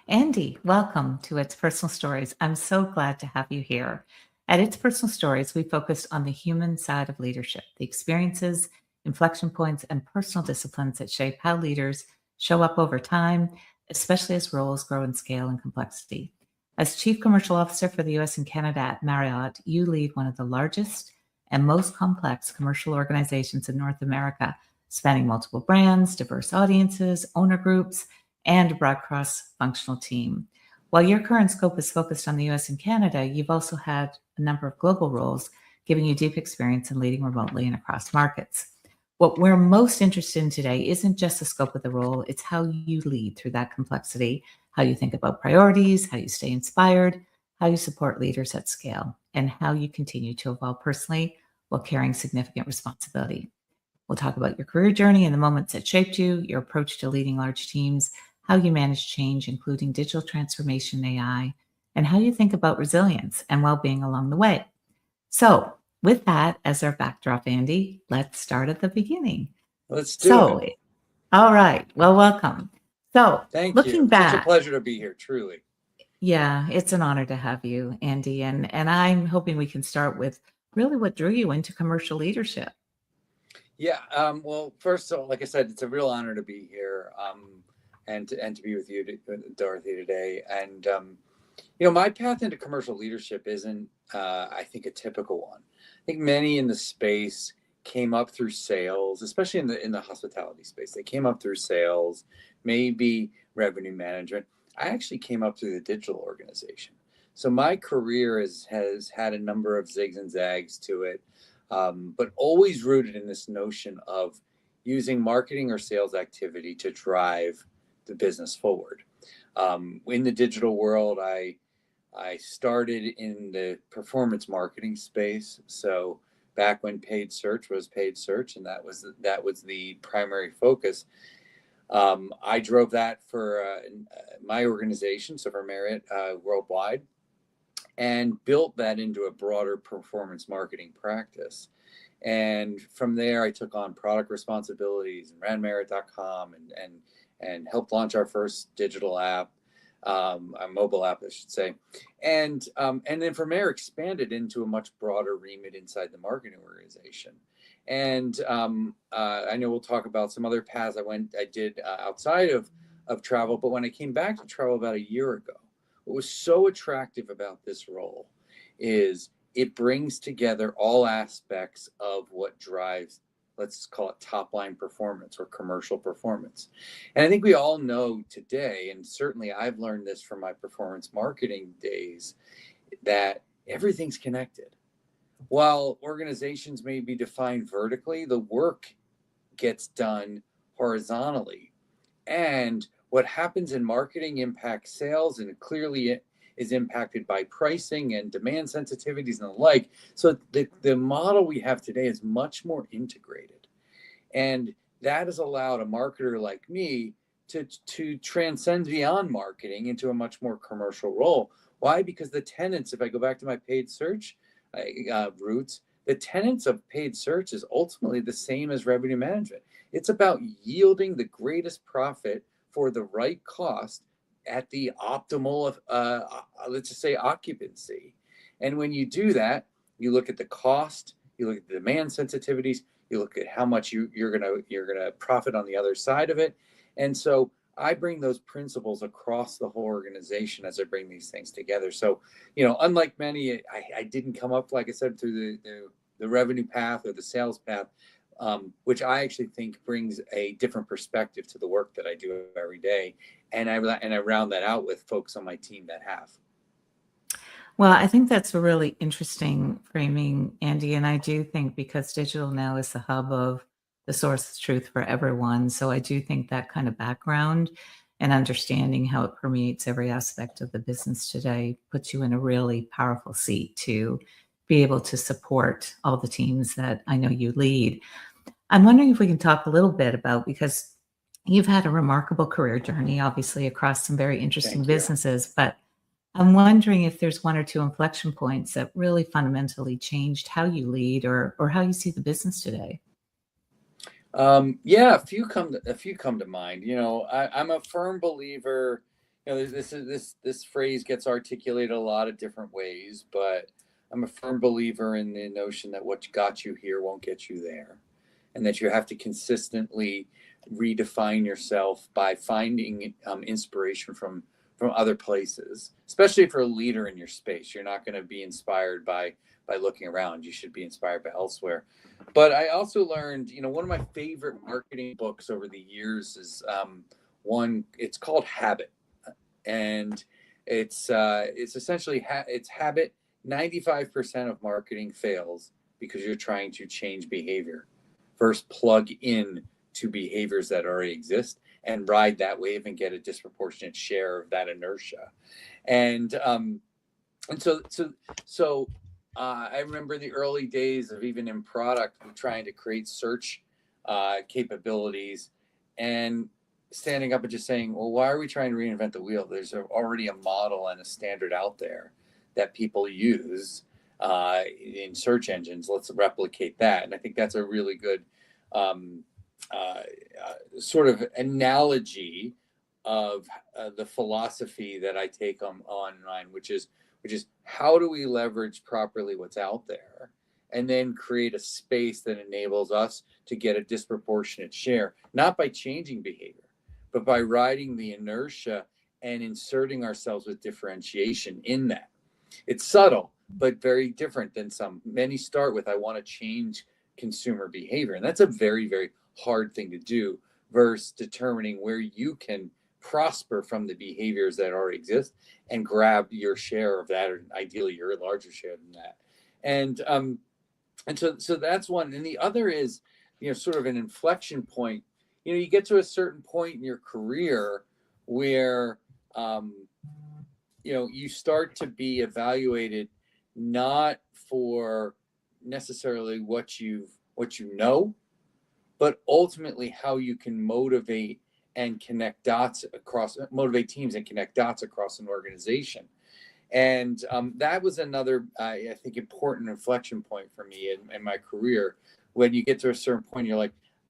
Andy, welcome to It's Personal Stories. I'm so glad to have you here. At It's Personal Stories, we focus on the human side of leadership, the experiences, inflection points, and personal disciplines that shape how leaders show up over time, especially as roles grow in scale and complexity. As Chief Commercial Officer for the US and Canada at Marriott, you lead one of the largest and most complex commercial organizations in North America, spanning multiple brands, diverse audiences, owner groups, and a broad cross-functional team. While your current scope is focused on the US and Canada, you've also had a number of global roles, giving you deep experience in leading remotely and across markets. What we're most interested in today isn't just the scope of the role, it's how you lead through that complexity, how you think about priorities, how you stay inspired, how you support leaders at scale, and how you continue to evolve personally while carrying significant responsibility. We'll talk about your career journey and the moments that shaped you, your approach to leading large teams, how you manage change, including digital transformation and AI, and how you think about resilience and well-being along the way. So, with that as our backdrop, Andy, let's start at the beginning. Let's do So, it. all right. Well, welcome. So, Thank looking you. Such a back, pleasure to be here, truly. yeah, it's an honor to have you, Andy, and I'm hoping we can start with really what drew you into commercial leadership. Yeah. Well, first of all, like I said, it's a real honor to be here, and to be with you, Dorothy, today. And my path into commercial leadership isn't, I think, a typical one. I think many in the space came up through sales, especially in the hospitality space. They came up through sales, maybe revenue management. I actually came up through the digital organization. So my career has had a number of zigs and zags to it, but always rooted in this notion of using marketing or sales activity to drive the business forward. In the digital world, I started in the performance marketing space. So back when paid search was paid search, and that was the primary focus. I drove that for my organization, so for Marriott worldwide, and built that into a broader performance marketing practice. And from there, I took on product responsibilities and ran Marriott.com and helped launch our first digital app, a mobile app, I should say, and then from there expanded into a much broader remit inside the marketing organization. And I know we'll talk about some other paths I did outside of travel, but when I came back to travel about a year ago, what was so attractive about this role is it brings together all aspects of what drives, let's call it, top line performance or commercial performance. And I think we all know today, and certainly I've learned this from my performance marketing days, that everything's connected. While organizations may be defined vertically, the work gets done horizontally. And what happens in marketing impacts sales, and clearly it is impacted by pricing and demand sensitivities and the like. So the model we have today is much more integrated. And that has allowed a marketer like me to transcend beyond marketing into a much more commercial role. Why? Because the tenets, if I go back to my paid search roots, the tenets of paid search is ultimately the same as revenue management. It's about yielding the greatest profit for the right cost at the optimal, let's just say, occupancy. And when you do that, you look at the cost, you look at the demand sensitivities, you look at how much you're gonna profit on the other side of it. And so I bring those principles across the whole organization as I bring these things together. So, unlike many, I didn't come up, like I said, through the revenue path or the sales path, which I actually think brings a different perspective to the work that I do every day. And I round that out with folks on my team that have. Well, I think that's a really interesting framing, Andy. And I do think because digital now is the hub of the source of truth for everyone. So I do think that kind of background and understanding how it permeates every aspect of the business today puts you in a really powerful seat to be able to support all the teams that I know you lead. I'm wondering if we can talk a little bit about, because you've had a remarkable career journey, obviously, across some very interesting businesses, but I'm wondering if there's one or two inflection points that really fundamentally changed how you lead or how you see the business today. Yeah, a few come to mind. I'm a firm believer. this phrase gets articulated a lot of different ways, but I'm a firm believer in the notion that what got you here won't get you there, and that you have to consistently redefine yourself by finding inspiration from other places. Especially for a leader in your space, you're not going to be inspired by looking around. You should be inspired by elsewhere. But I also learned, one of my favorite marketing books over the years is one. It's called Habit, and it's essentially it's habit. 95% of marketing fails because you're trying to change behavior. First, plug in to behaviors that already exist and ride that wave and get a disproportionate share of that inertia. And so I remember the early days of, even in product, trying to create search capabilities, and standing up and just saying, well, why are we trying to reinvent the wheel? There's already a model and a standard out there that people use in search engines. Let's replicate that. And I think that's a really good sort of analogy of the philosophy that I take online, which is how do we leverage properly what's out there, and then create a space that enables us to get a disproportionate share, not by changing behavior, but by riding the inertia and inserting ourselves with differentiation in that. It's subtle, but very different than many start with, I want to change consumer behavior. And that's a very, very hard thing to do, versus determining where you can prosper from the behaviors that already exist and grab your share of that, or ideally your larger share than that. And so that's one. And the other is, sort of an inflection point. You get to a certain point in your career where you start to be evaluated not for necessarily what you know, but ultimately how you can motivate teams and connect dots across an organization. And that was another, I think, important inflection point for me in my career. When you get to a certain point,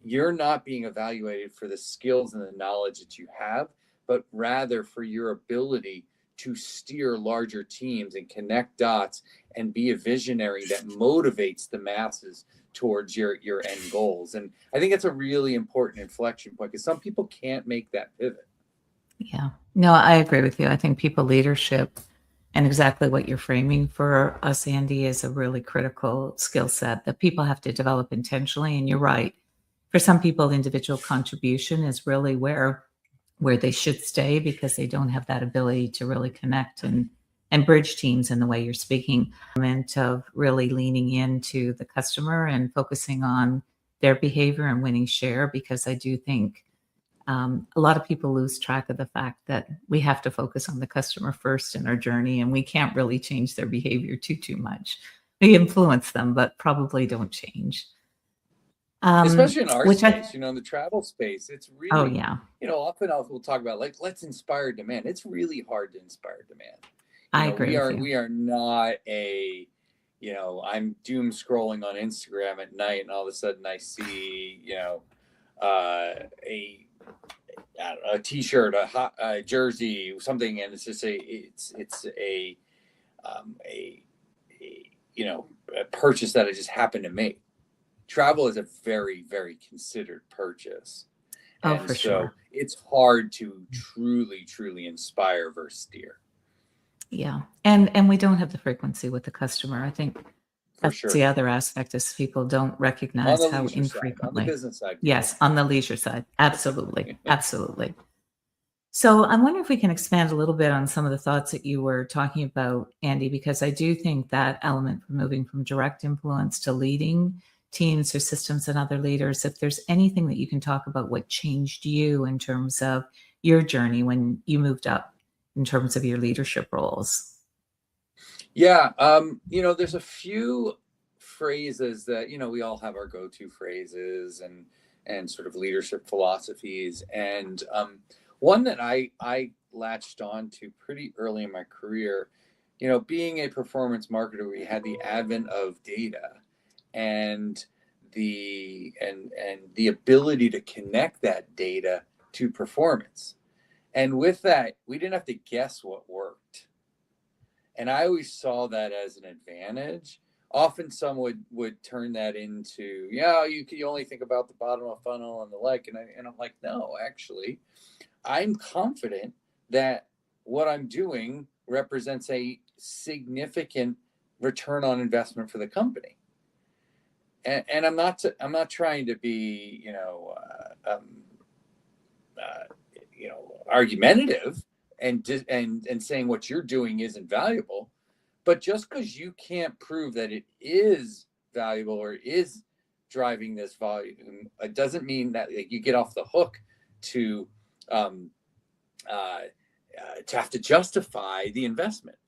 you're not being evaluated for the skills and the knowledge that you have, but rather for your ability to steer larger teams and connect dots and be a visionary that motivates the masses towards your end goals. And I think that's a really important inflection point, because some people can't make that pivot. Yeah, no, I agree with you. I think people leadership, and exactly what you're framing for us, Andy, is a really critical skill set that people have to develop intentionally. And you're right. For some people, individual contribution is really where they should stay, because they don't have that ability to really connect and bridge teams in the way you're speaking. Of really leaning into the customer and focusing on their behavior and winning share, because I do think a lot of people lose track of the fact that we have to focus on the customer first in our journey, and we can't really change their behavior too much. We influence them, but probably don't change. Especially in our space, in the travel space, it's really, oh yeah, often we'll talk about, let's inspire demand. It's really hard to inspire demand. I agree with you. We are not I'm doom scrolling on Instagram at night, and all of a sudden I see, a t-shirt, a jersey, something, and it's just a purchase that I just happened to make. Travel is a very, very considered purchase. Oh, for sure. It's hard to truly inspire versus steer. Yeah. And we don't have the frequency with the customer. I think that's the other aspect, is people don't recognize how infrequently. On the business side. Yes, on the leisure side. Absolutely. Absolutely. So I'm wondering if we can expand a little bit on some of the thoughts that you were talking about, Andy, because I do think that element from moving from direct influence to leading teams or systems and other leaders, if there's anything that you can talk about what changed you in terms of your journey when you moved up in terms of your leadership roles. Yeah. There's a few phrases that, we all have our go-to phrases and sort of leadership philosophies. And one that I latched on to pretty early in my career, being a performance marketer, we had the advent of data and the ability to connect that data to performance. And with that, we didn't have to guess what worked. And I always saw that as an advantage. Often some would turn that into, yeah, you only think about the bottom of funnel and the like. And I'm like, no, actually, I'm confident that what I'm doing represents a significant return on investment for the company. And I'm not trying to be, argumentative and saying what you're doing isn't valuable, but just because you can't prove that it is valuable or is driving this volume, it doesn't mean that you get off the hook to have to justify the investment.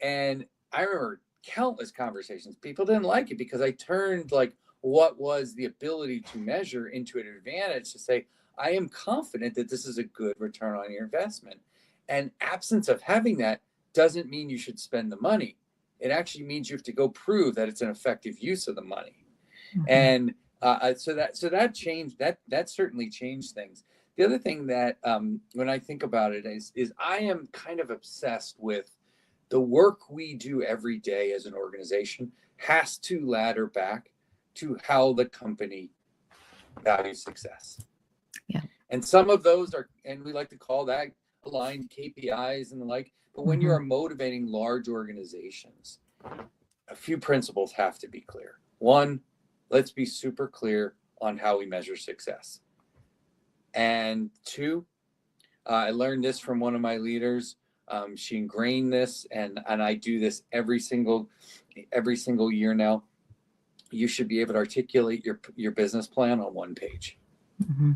And I remember countless conversations. People didn't like it because I turned like what was the ability to measure into an advantage to say, I am confident that this is a good return on your investment. And absence of having that doesn't mean you should spend the money. It actually means you have to go prove that it's an effective use of the money. Mm-hmm. And so that changed, that certainly changed things. The other thing that when I think about it is I am kind of obsessed with the work we do every day as an organization has to ladder back to how the company values success. Yeah. And some of those are, and we like to call that aligned KPIs and the like. But when you are motivating large organizations, a few principles have to be clear. One, let's be super clear on how we measure success. And two, I learned this from one of my leaders. She ingrained this, and I do this every single year now. You should be able to articulate your business plan on one page. Mm-hmm.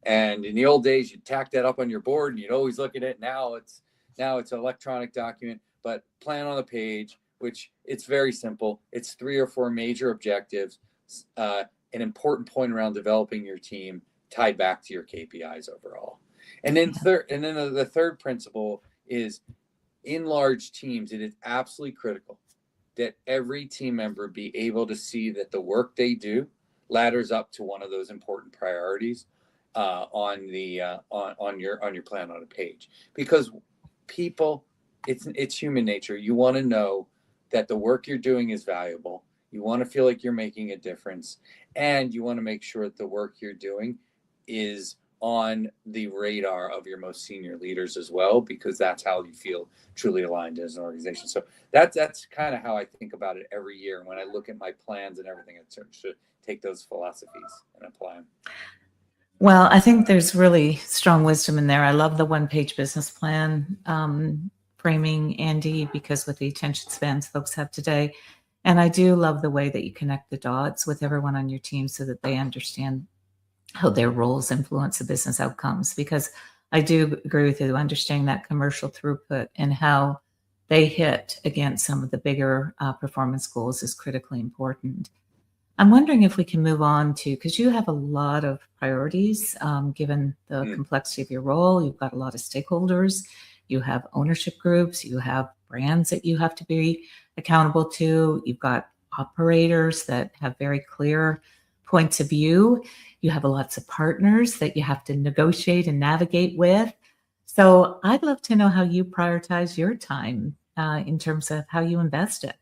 And in the old days, you'd tack that up on your board, and you'd always look at it. Now it's an electronic document, but plan on the page, which it's very simple. It's 3 or 4 major objectives, an important point around developing your team tied back to your KPIs overall. And then the third principle is, in large teams, it is absolutely critical that every team member be able to see that the work they do ladders up to one of those important priorities on your plan on a page. Because people, it's human nature. You want to know that the work you're doing is valuable. You want to feel like you're making a difference, and you want to make sure that the work you're doing is on the radar of your most senior leaders as well, because that's how you feel truly aligned as an organization. So that's kind of how I think about it every year. And when I look at my plans and everything, I should take those philosophies and apply them. Well, I think there's really strong wisdom in there. I love the one-page business plan framing, Andy, because with the attention spans folks have today. And I do love the way that you connect the dots with everyone on your team so that they understand how their roles influence the business outcomes, because I do agree with you, understanding that commercial throughput and how they hit against some of the bigger performance goals is critically important. I'm wondering if we can move on to, because you have a lot of priorities, given the complexity of your role. You've got a lot of stakeholders, you have ownership groups, you have brands that you have to be accountable to, you've got operators that have very clear points of view. You have lots of partners that you have to negotiate and navigate with. So I'd love to know how you prioritize your time in terms of how you invest it.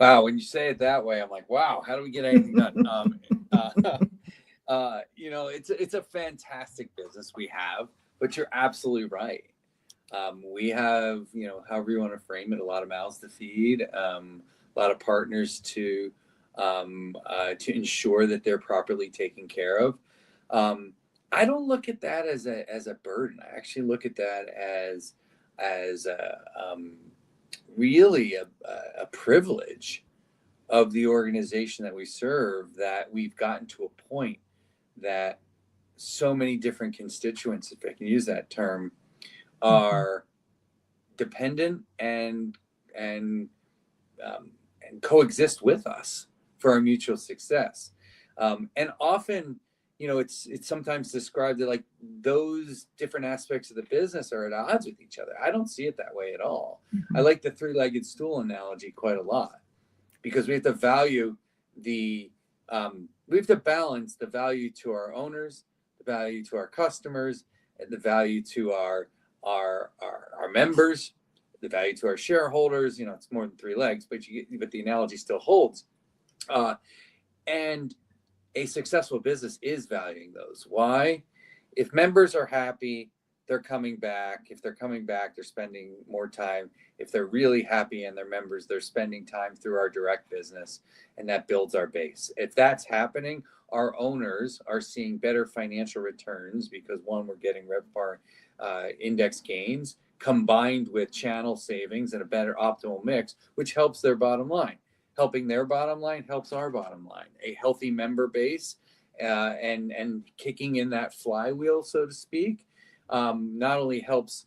Wow, when you say it that way, I'm like, wow, how do we get anything done? It's a fantastic business we have, but you're absolutely right. We have, however you want to frame it, a lot of mouths to feed, a lot of partners to ensure that they're properly taken care of. I don't look at that as a burden. I actually look at that as really a privilege of the organization that we serve, that we've gotten to a point that so many different constituents, if I can use that term, are dependent and coexist with us for our mutual success. And often, it's sometimes described that like those different aspects of the business are at odds with each other. I don't see it that way at all. Mm-hmm. I like the 3-legged stool analogy quite a lot, because we have to value we have to balance the value to our owners, the value to our customers, the value to our members, the value to our shareholders. You know, it's more than three legs, but the analogy still holds. And a successful business is valuing those. Why? If members are happy, they're coming back. If they're coming back, they're spending more time. If they're really happy and they're members, they're spending time through our direct business, and that builds our base. If that's happening, our owners are seeing better financial returns because, one, we're getting RevPAR index gains combined with channel savings and a better optimal mix, which helps their bottom line. Helping their bottom line helps our bottom line. A healthy member base and kicking in that flywheel, so to speak, not only helps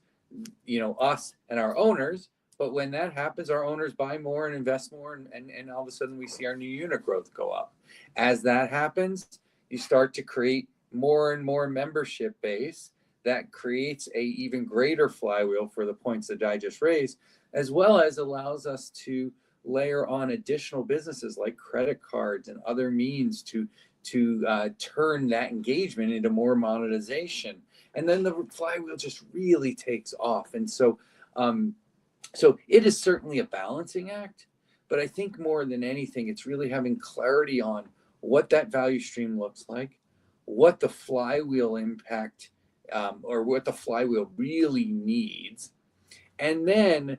us and our owners, but when that happens, our owners buy more and invest more, and all of a sudden we see our new unit growth go up. As that happens, you start to create more and more membership base that creates a even greater flywheel for the points that I just raised, as well as allows us to layer on additional businesses like credit cards and other means to turn that engagement into more monetization. And then the flywheel just really takes off. And so it is certainly a balancing act, but I think more than anything, it's really having clarity on what that value stream looks like, what the flywheel impact or what the flywheel really needs, and then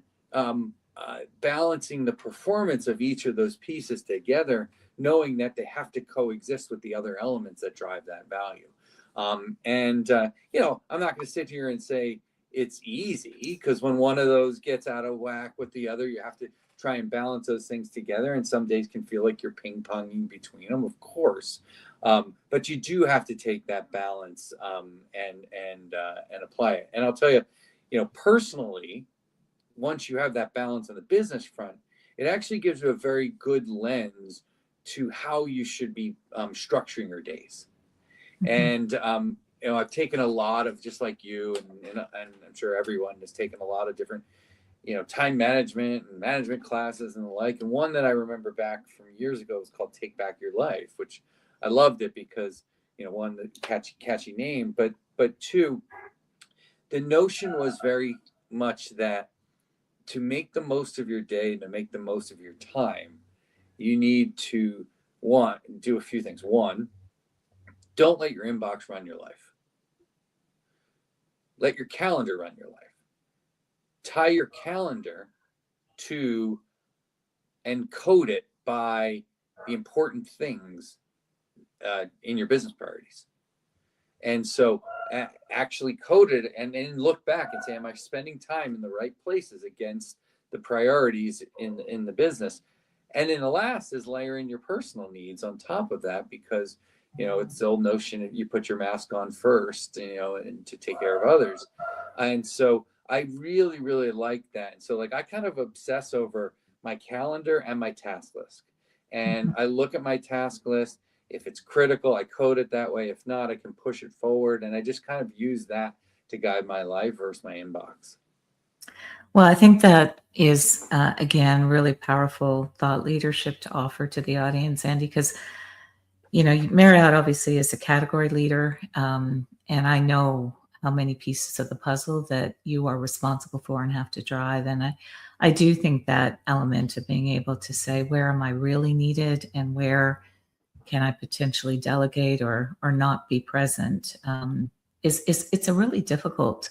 balancing the performance of each of those pieces together, knowing that they have to coexist with the other elements that drive that value. I'm not going to sit here and say it's easy, because when one of those gets out of whack with the other, you have to try and balance those things together. And some days can feel like you're ping-ponging between them, of course. But you do have to take that balance and apply it. And I'll tell you, personally, once you have that balance on the business front, it actually gives you a very good lens to how you should be structuring your days. Mm-hmm. And I've taken a lot of, just like you, and I'm sure everyone has taken a lot of different, time management and management classes and the like. And one that I remember back from years ago was called Take Back Your Life, which I loved it because, one, the catchy name, but two, the notion was very much that to make the most of your day, to make the most of your time, you need to, do a few things. One, don't let your inbox run your life. Let your calendar run your life. Tie your calendar to and code it by the important things in your business priorities. And so actually code it and then look back and say, am I spending time in the right places against the priorities in the business? And then the last is layering your personal needs on top of that, because it's the old notion that you put your mask on first, and to take care of others. And so I really, really like that. And so I kind of obsess over my calendar and my task list. And I look at my task list. If it's critical, I code it that way. If not, I can push it forward. And I just kind of use that to guide my life versus my inbox. Well, I think that is, again, really powerful thought leadership to offer to the audience, Andy, because, Marriott obviously is a category leader. And I know how many pieces of the puzzle that you are responsible for and have to drive. And I do think that element of being able to say, where am I really needed and where can I potentially delegate or not be present, it's a really difficult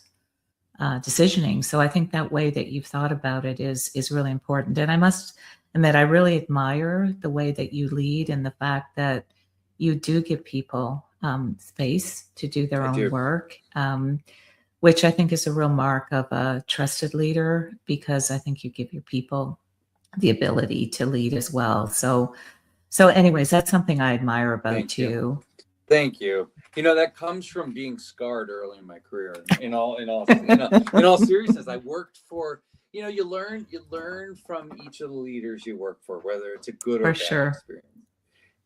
decisioning. So I think that way that you've thought about it is really important. And I must admit, I really admire the way that you lead and the fact that you do give people space to do their own work, which I think is a real mark of a trusted leader, because I think you give your people the ability to lead as well. So anyways, that's something I admire about you. Thank you. That comes from being scarred early in my career. In all seriousness, I worked for, you learn from each of the leaders you work for, whether it's a good or bad experience.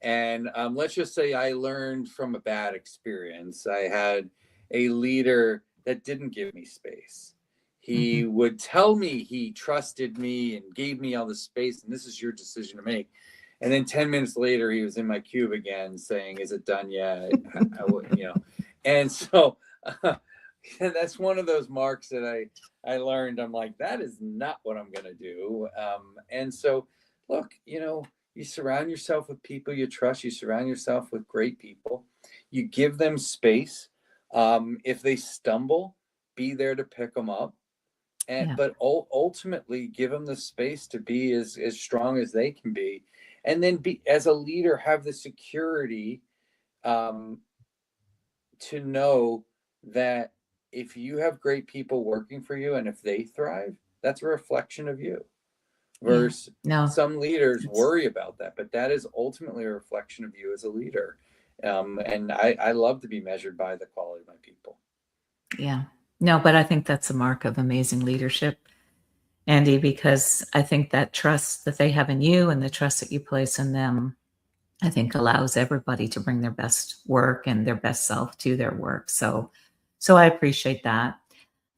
And let's just say I learned from a bad experience. I had a leader that didn't give me space. He would tell me he trusted me and gave me all the space, and this is your decision to make. And then 10 minutes later, he was in my cube again saying, is it done yet? And so that's one of those marks that I learned. I'm like, that is not what I'm going to do. And so, look, you surround yourself with people you trust. You surround yourself with great people. You give them space. If they stumble, be there to pick them up. But ultimately, give them the space to be as strong as they can be, and then be, as a leader, have the security to know that if you have great people working for you and if they thrive, that's a reflection of you. Yeah. Versus No, some leaders worry about that, but that is ultimately a reflection of you as a leader. And I love to be measured by the quality of my people. yeah. No, but I think that's a mark of amazing leadership, Andy, because I think that trust that they have in you and the trust that you place in them, I think allows everybody to bring their best work and their best self to their work. So I appreciate that.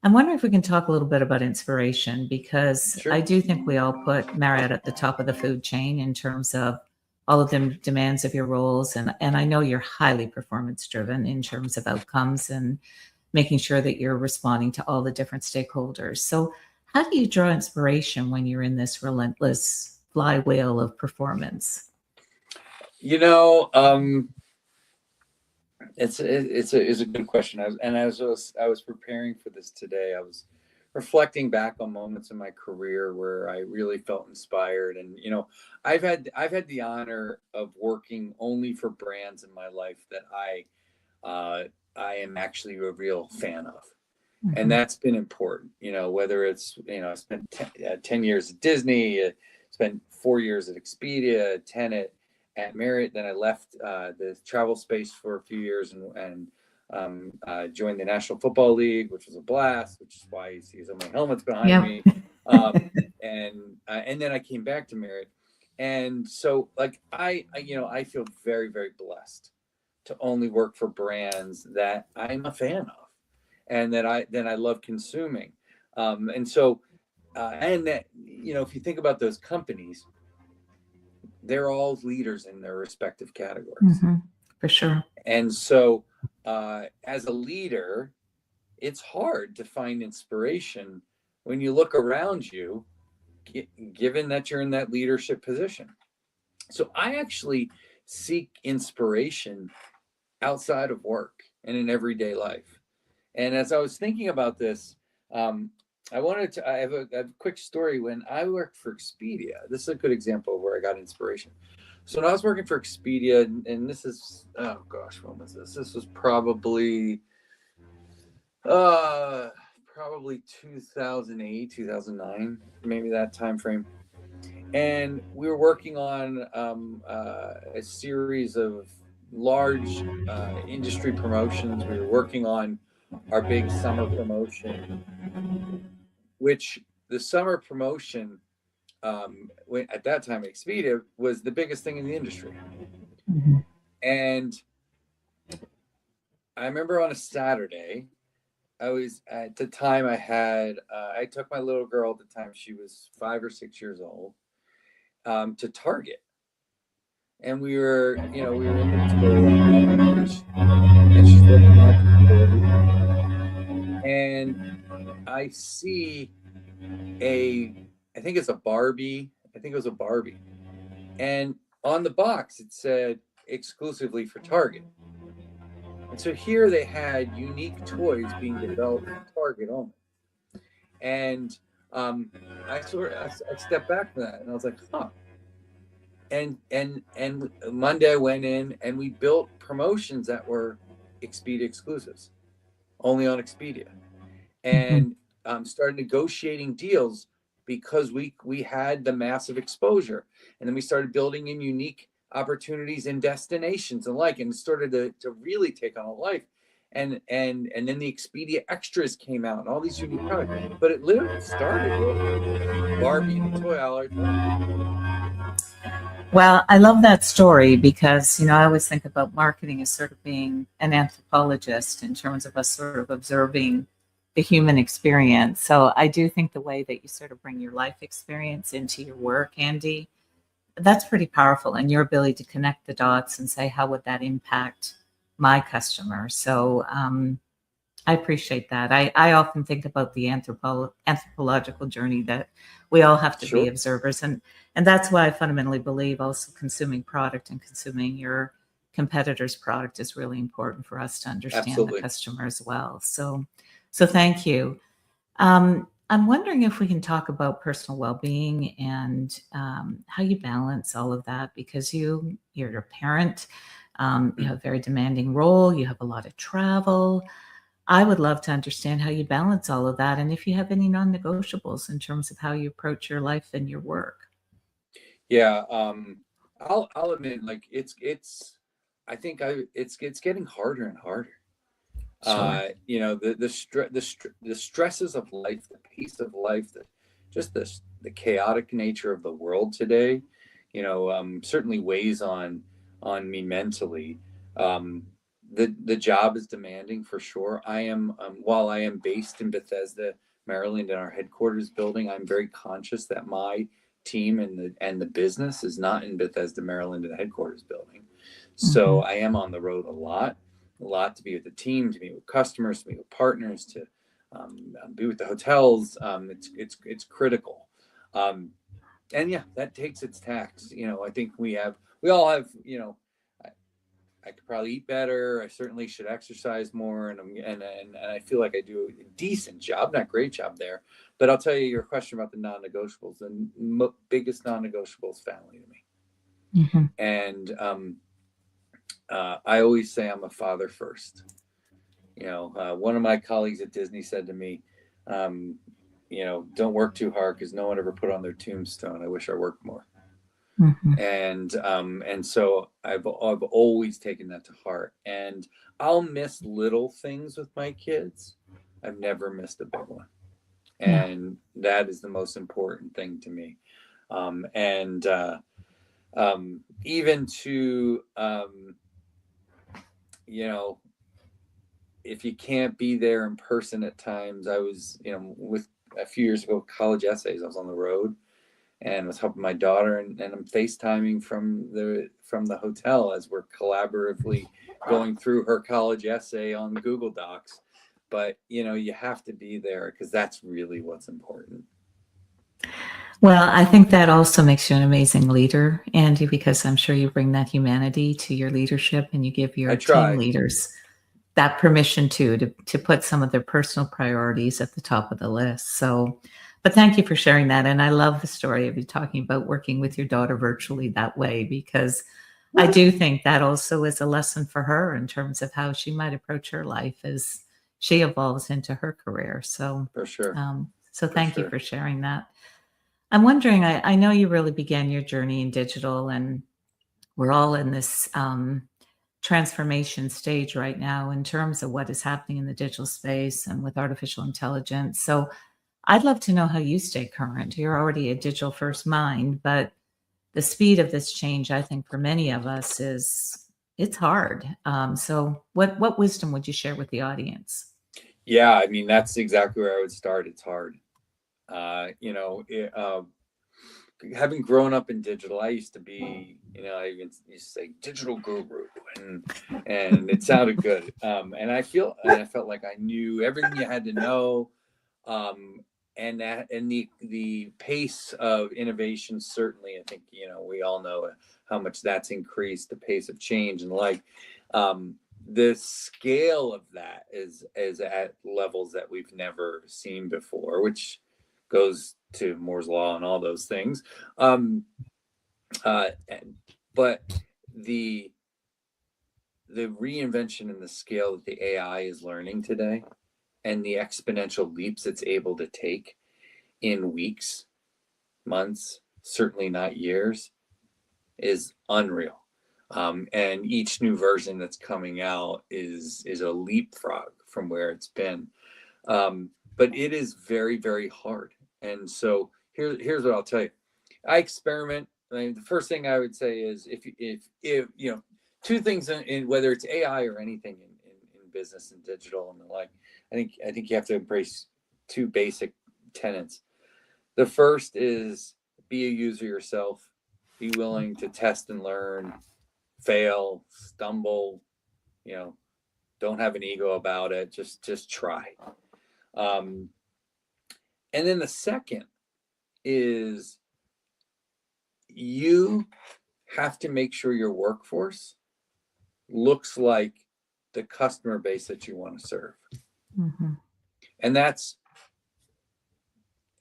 I'm wondering if we can talk a little bit about inspiration, because Sure. I do think we all put Marriott at the top of the food chain in terms of all of the demands of your roles. And I know you're highly performance driven in terms of outcomes and making sure that you're responding to all the different stakeholders. So how do you draw inspiration when you're in this relentless flywheel of performance? It's a good question. I was preparing for this today. I was reflecting back on moments in my career where I really felt inspired, and I've had the honor of working only for brands in my life that I am actually a real fan of. And that's been important, whether it's, I spent 10 years at Disney, spent 4 years at Expedia, 10 at Marriott. Then I left the travel space for a few years and joined the National Football League, which was a blast, which is why you see so many helmets behind me. And then I came back to Marriott. And so like, I feel very, very blessed to only work for brands that I'm a fan of and that I love consuming. And so, and that, if you think about those companies, they're all leaders in their respective categories. For sure. And so, as a leader, it's hard to find inspiration when you look around you, given that you're in that leadership position. So I actually seek inspiration outside of work and in everyday life. And as I was thinking about this, I have a quick story. When I worked for Expedia, this is a good example of where I got inspiration. So when I was working for Expedia, and this is, oh gosh, when was this? This was probably 2008, 2009, maybe that time frame. And we were working on a series of large industry promotions. We were working on our big summer promotion, which the summer promotion, at that time at Expedia, was the biggest thing in the industry. And I remember on a Saturday, at the time I took my little girl at the time, she was 5 or 6 years old, to Target. And we were in the store, and she's looking at, and I see I think it's a Barbie. I think it was a Barbie. And on the box, it said exclusively for Target. And so here they had unique toys being developed for Target only. And I stepped back from that and I was like, huh. And Monday I went in and we built promotions that were Expedia exclusives, only on Expedia, and started negotiating deals because we had the massive exposure, and then we started building in unique opportunities and destinations and and started to really take on a life. And then the Expedia extras came out and all these unique products, but it literally started with Barbie and the toy aller. Well, I love that story because, I always think about marketing as sort of being an anthropologist in terms of us sort of observing the human experience. So I do think the way that you sort of bring your life experience into your work, Andy, that's pretty powerful. And your ability to connect the dots and say, how would that impact my customer? So I appreciate that. I often think about the anthropological journey that we all have to Sure. be observers. And that's why I fundamentally believe also consuming product and consuming your competitor's product is really important for us to understand the Absolutely. customer as well. So thank you. I'm wondering if we can talk about personal well-being and how you balance all of that because you're a parent, you have a very demanding role, you have a lot of travel. I would love to understand how you balance all of that and if you have any non-negotiables in terms of how you approach your life and your work. Yeah. I'll admit, like I think it's getting harder and harder. Sure. The stresses of life, the pace of life, just the chaotic nature of the world today, certainly weighs on me mentally. Um, the job is demanding for sure. While I am based in Bethesda, Maryland, in our headquarters building, I'm very conscious that my team and the business is not in Bethesda, Maryland, in the headquarters building. So Mhm. I am on the road a lot to be with the team, to meet with customers, to meet with partners, to be with the hotels. It's critical, um, and yeah, that takes its tax. I think we all have. I, I could probably eat better. I certainly should exercise more, and I feel like I do a decent job, not great job there. But I'll tell you your question about the non-negotiables. The biggest non-negotiable is family to me, Mhm. and I always say I'm a father first. One of my colleagues at Disney said to me, um, don't work too hard because no one ever put on their tombstone, I wish I worked more. Mhm. And so I've always taken that to heart. And I'll miss little things with my kids. I've never missed a big one. Yeah. And that is the most important thing to me. And even to, you know, if you can't be there in person at times, I was, with a few years ago, college essays, I was on the road and was helping my daughter, and I'm FaceTiming from the hotel as we're collaboratively going through her college essay on Google Docs. But you have to be there because that's really what's important. Well, I think that also makes you an amazing leader, Andy, because I'm sure you bring that humanity to your leadership and you give I your team try. leaders that permission to put some of their personal priorities at the top of the list. So, but thank you for sharing that. And I love the story of you talking about working with your daughter virtually that way, because I do think that also is a lesson for her in terms of how she might approach her life as she evolves into her career. For sure. So For thank you sure. for sharing that. I'm wondering, I know you really began your journey in digital, and we're all in this transformation stage right now in terms of what is happening in the digital space and with artificial intelligence. So I'd love to know how you stay current. You're already a digital first mind, but the speed of this change, I think, for many of us it's hard. So what wisdom would you share with the audience? Yeah, I mean that's exactly where I would start. It's hard. Having grown up in digital, I used to be, I even used to say digital guru, and it sounded good. And I felt like I knew everything you had to know. Um, and the pace of innovation, certainly, I think, we all know how much that's increased, the pace of change and um, the scale of that is at levels that we've never seen before, which goes to Moore's law and all those things. Um, uh, but the the reinvention and the scale that the AI is learning today, and the exponential leaps it's able to take in weeks, months, certainly not years, is unreal. And each new version that's coming out is a leapfrog from where it's been. But it is very, very hard. And so here's what I'll tell you. I experiment. I mean, the first thing I would say is if two things in whether it's AI or anything in business and digital and the like, I think you have to embrace two basic tenets. The first is be a user yourself. Be willing to test and learn, fail, stumble, you know, Don't have an ego about it. Just try. And then the second is you have to make sure your workforce looks like the customer base that you want to serve. Mm-hmm. And that's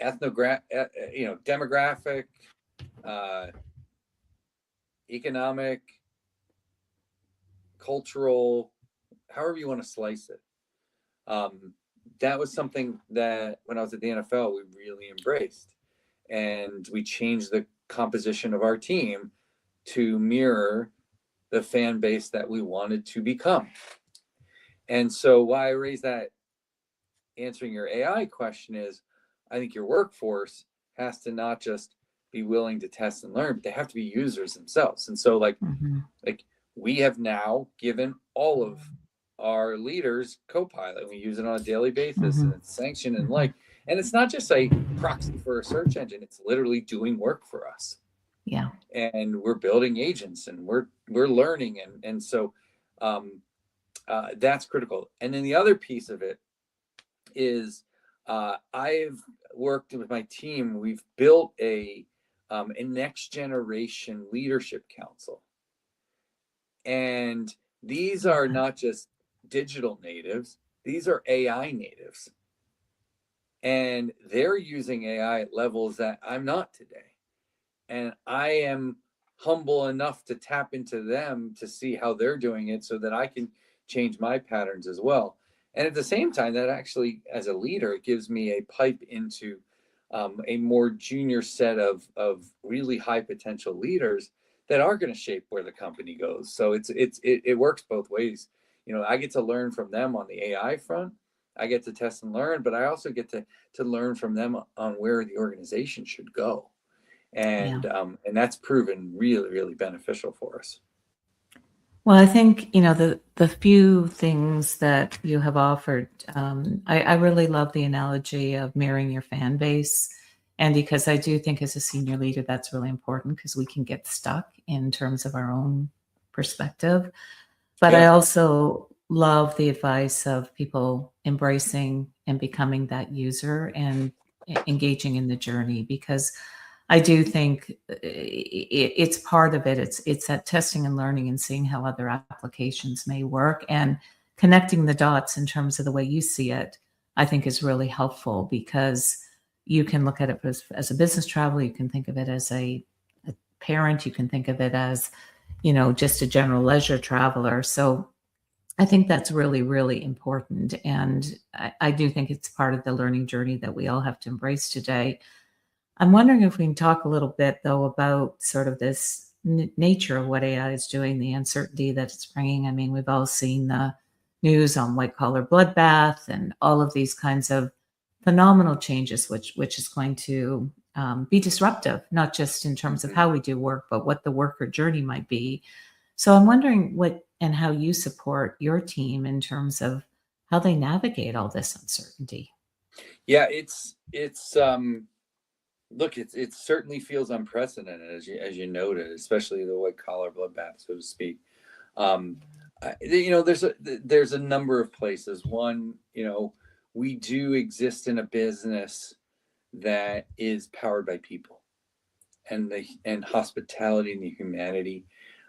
demographic, economic, cultural, however you want to slice it. That was something that when I was at the NFL, we really embraced. And we changed the composition of our team to mirror the fan base that we wanted to become. And so why I raise that, answering your AI question, is I think your workforce has to not just be willing to test and learn, but they have to be users themselves. And so like we have now given all of our leaders Copilot. We use it on a daily basis, and it's sanctioned and and it's not just a proxy for a search engine. It's literally doing work for us. Yeah. And we're building agents, and we're learning. And so that's critical. And then the other piece of it is I've worked with my team. We've built a next generation leadership council. And these are not just digital natives, these are AI natives. And they're using AI at levels that I'm not today. And I am humble enough to tap into them to see how they're doing it so that I can change my patterns as well. And at the same time, that actually, as a leader, it gives me a pipe into a more junior set of really high potential leaders that are going to shape where the company goes. So it works both ways. You know, I get to learn from them on the AI front. I get to test and learn, but I also get to learn from them on where the organization should go. And that's proven really, really beneficial for us. Well, I think, the few things that you have offered, I really love the analogy of mirroring your fan base. And because I do think as a senior leader, that's really important because we can get stuck in terms of our own perspective. But I also love the advice of people embracing and becoming that user and engaging in the journey, because I do think it's part of it. It's that testing and learning and seeing how other applications may work and connecting the dots in terms of the way you see it, I think is really helpful, because you can look at it as a business traveler. You can think of it as a parent. You can think of it as, just a general leisure traveler. So I think that's really, really important. And I do think it's part of the learning journey that we all have to embrace today. I'm wondering if we can talk a little bit, though, about sort of this nature of what AI is doing, the uncertainty that it's bringing. I mean, we've all seen the news on white-collar bloodbath and all of these kinds of phenomenal changes, which is going to be disruptive, not just in terms of how we do work, but what the worker journey might be. So I'm wondering what and how you support your team in terms of how they navigate all this uncertainty. Yeah, look, it certainly feels unprecedented, as you noted, especially the white collar bloodbath, so to speak. There's a number of places. One, we do exist in a business that is powered by people, and hospitality and the humanity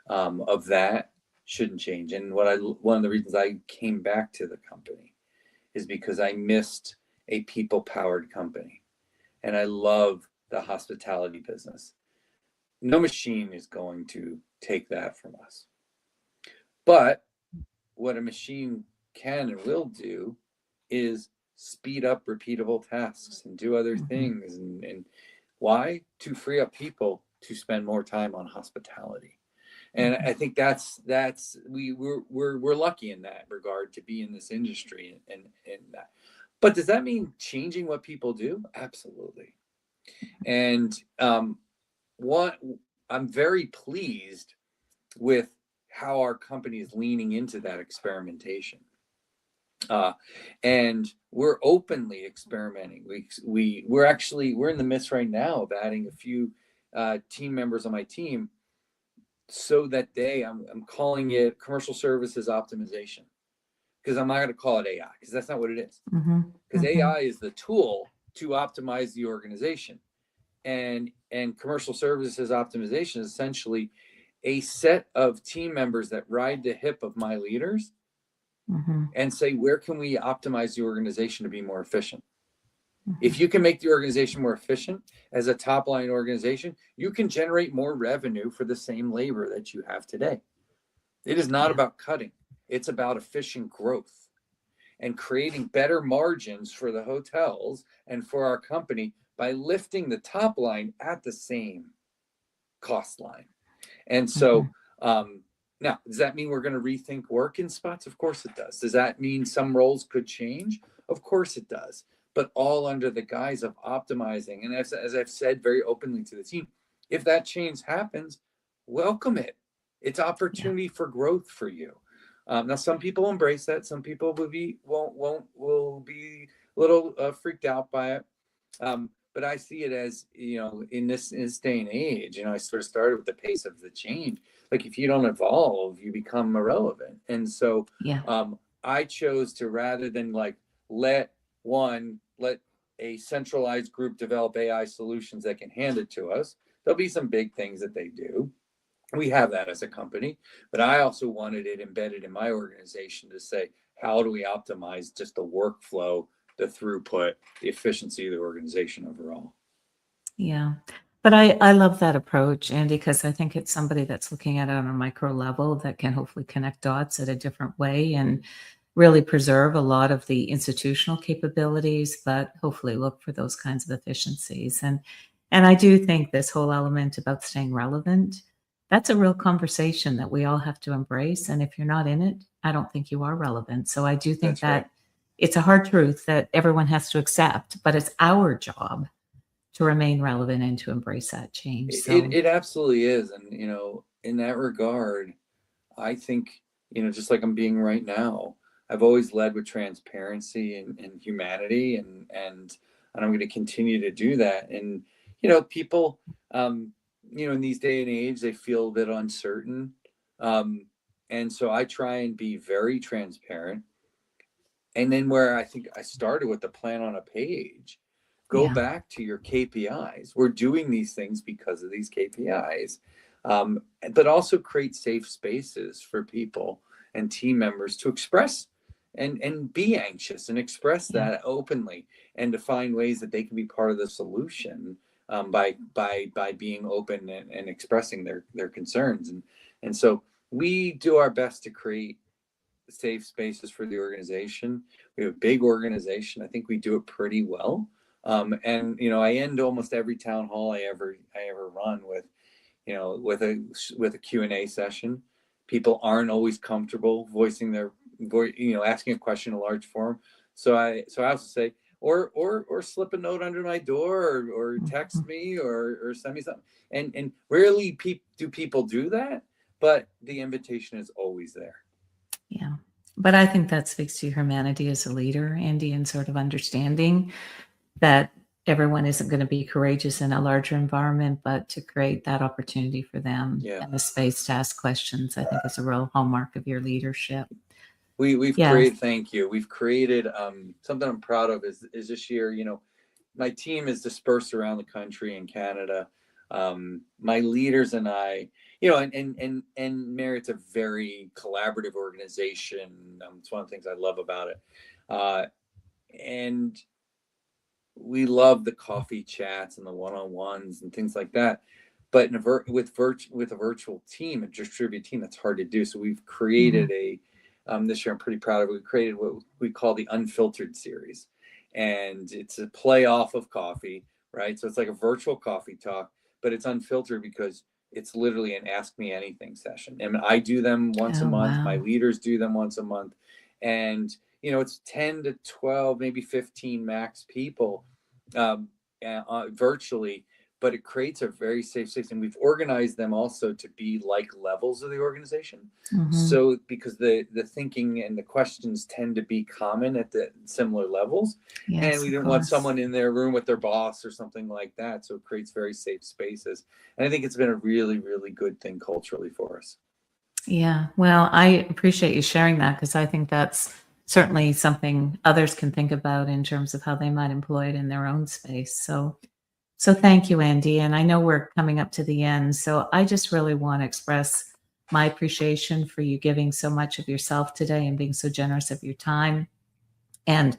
of that shouldn't change. And one of the reasons I came back to the company is because I missed a people powered company. And I love the hospitality business. No machine is going to take that from us. But what a machine can and will do is speed up repeatable tasks and do other things. And why? To free up people to spend more time on hospitality. And I think we're lucky in that regard to be in this industry and that. But does that mean changing what people do? Absolutely. And I'm very pleased with how our company is leaning into that experimentation. And we're openly experimenting. We're in the midst right now of adding a few team members on my team so that I'm calling it commercial services optimization, because I'm not going to call it AI, because that's not what it is. Mm-hmm. Because Mm-hmm. AI is the tool to optimize the organization. And commercial services optimization is essentially a set of team members that ride the hip of my leaders Mm-hmm. and say, where can we optimize the organization to be more efficient? Mm-hmm. If you can make the organization more efficient as a top line organization, you can generate more revenue for the same labor that you have today. It is not about cutting. It's about efficient growth and creating better margins for the hotels and for our company by lifting the top line at the same cost line. And so, now, does that mean we're going to rethink work in spots? Of course it does. Does that mean some roles could change? Of course it does. But all under the guise of optimizing. And as I've said very openly to the team, if that change happens, welcome it. It's opportunity for growth for you. Now, some people embrace that. Some people will be a little freaked out by it. But I see it as, in this day and age, I sort of started with the pace of the change. Like, if you don't evolve, you become irrelevant. And so I chose to, rather than like let a centralized group develop AI solutions that can hand it to us. There'll be some big things that they do. We have that as a company, but I also wanted it embedded in my organization to say, how do we optimize just the workflow, the throughput, the efficiency of the organization overall? Yeah. But I love that approach, Andy, because I think it's somebody that's looking at it on a micro level that can hopefully connect dots at a different way and really preserve a lot of the institutional capabilities, but hopefully look for those kinds of efficiencies. And I do think this whole element about staying relevant, that's a real conversation that we all have to embrace. And if you're not in it, I don't think you are relevant. So I do think that it's a hard truth that everyone has to accept, but it's our job to remain relevant and to embrace that change. So it absolutely is. And, in that regard, I think, just like I'm being right now, I've always led with transparency and humanity, and I'm going to continue to do that. And, people, in these day and age, they feel a bit uncertain. And so I try and be very transparent. And then where I think I started with the plan on a page, go back to your KPIs. We're doing these things because of these KPIs, but also create safe spaces for people and team members to express and be anxious and express that openly, and to find ways that they can be part of the solution by being open and expressing their concerns. And so we do our best to create safe spaces for the organization. We have a big organization. I think we do it pretty well. And I end almost every town hall I ever run with, with a Q&A session. People aren't always comfortable voicing their voice, asking a question in a large forum. So I also say, or slip a note under my door, or text me, or send me something. And rarely do people do that, but the invitation is always there. Yeah. But I think that speaks to your humanity as a leader, Andy, and sort of understanding that everyone isn't going to be courageous in a larger environment, but to create that opportunity for them and the space to ask questions, I think is a real hallmark of your leadership. We've created, thank you. We've created something I'm proud of is this year, my team is dispersed around the country in Canada. My leaders and I, and Marriott's a very collaborative organization. It's one of the things I love about it. And we love the coffee chats and the one-on-ones and things like that. But with a virtual team, a distributed team, that's hard to do. So we've created this year, I'm pretty proud of it. We created what we call the Unfiltered series. And it's a play off of coffee, right? So it's like a virtual coffee talk, but it's unfiltered because it's literally an Ask Me Anything session. And I do them once a month. Wow. My leaders do them once a month. And, it's 10 to 12, maybe 15 max people virtually, but it creates a very safe space. And we've organized them also to be like levels of the organization. So because the thinking and the questions tend to be common at the similar levels. And we didn't want someone in their room with their boss or something like that. So it creates very safe spaces. And I think it's been a really, really good thing culturally for us. Yeah. Well, I appreciate you sharing that, because I think that's certainly something others can think about in terms of how they might employ it in their own space. So thank you, Andy. And I know we're coming up to the end. So I just really want to express my appreciation for you giving so much of yourself today and being so generous of your time. And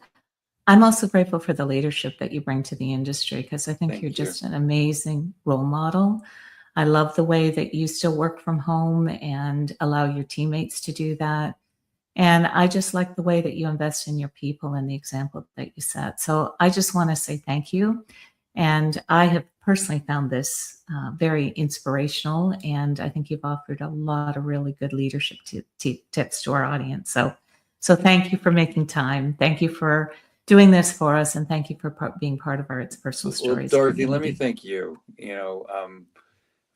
I'm also grateful for the leadership that you bring to the industry, because I think Thank you're you. just an amazing role model. I love the way that you still work from home and allow your teammates to do that. And I just like the way that you invest in your people and the example that you set. So I just want to say thank you. And I have personally found this very inspirational. And I think you've offered a lot of really good leadership tips to our audience. So thank you for making time. Thank you for doing this for us. And thank you for being part of our It's Personal Well, Stories Dorothy, let me community. thank you. A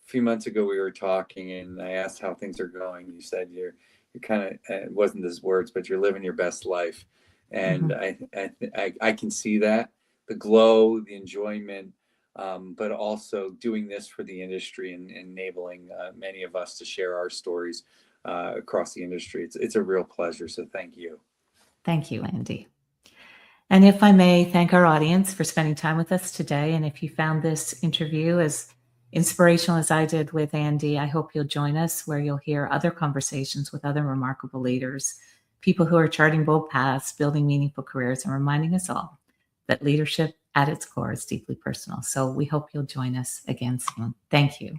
few months ago we were talking, and I asked how things are going. You said you're kind of, it wasn't those words, but you're living your best life, and Mhm. I can see that, the glow, the enjoyment, but also doing this for the industry and enabling many of us to share our stories across the industry. It's a real pleasure. So thank you. Thank you, Andy. And if I may thank our audience for spending time with us today. And if you found this interview as inspirational as I did with Andy, I hope you'll join us where you'll hear other conversations with other remarkable leaders, people who are charting bold paths, building meaningful careers, and reminding us all that leadership at its core is deeply personal. So we hope you'll join us again soon. Thank you.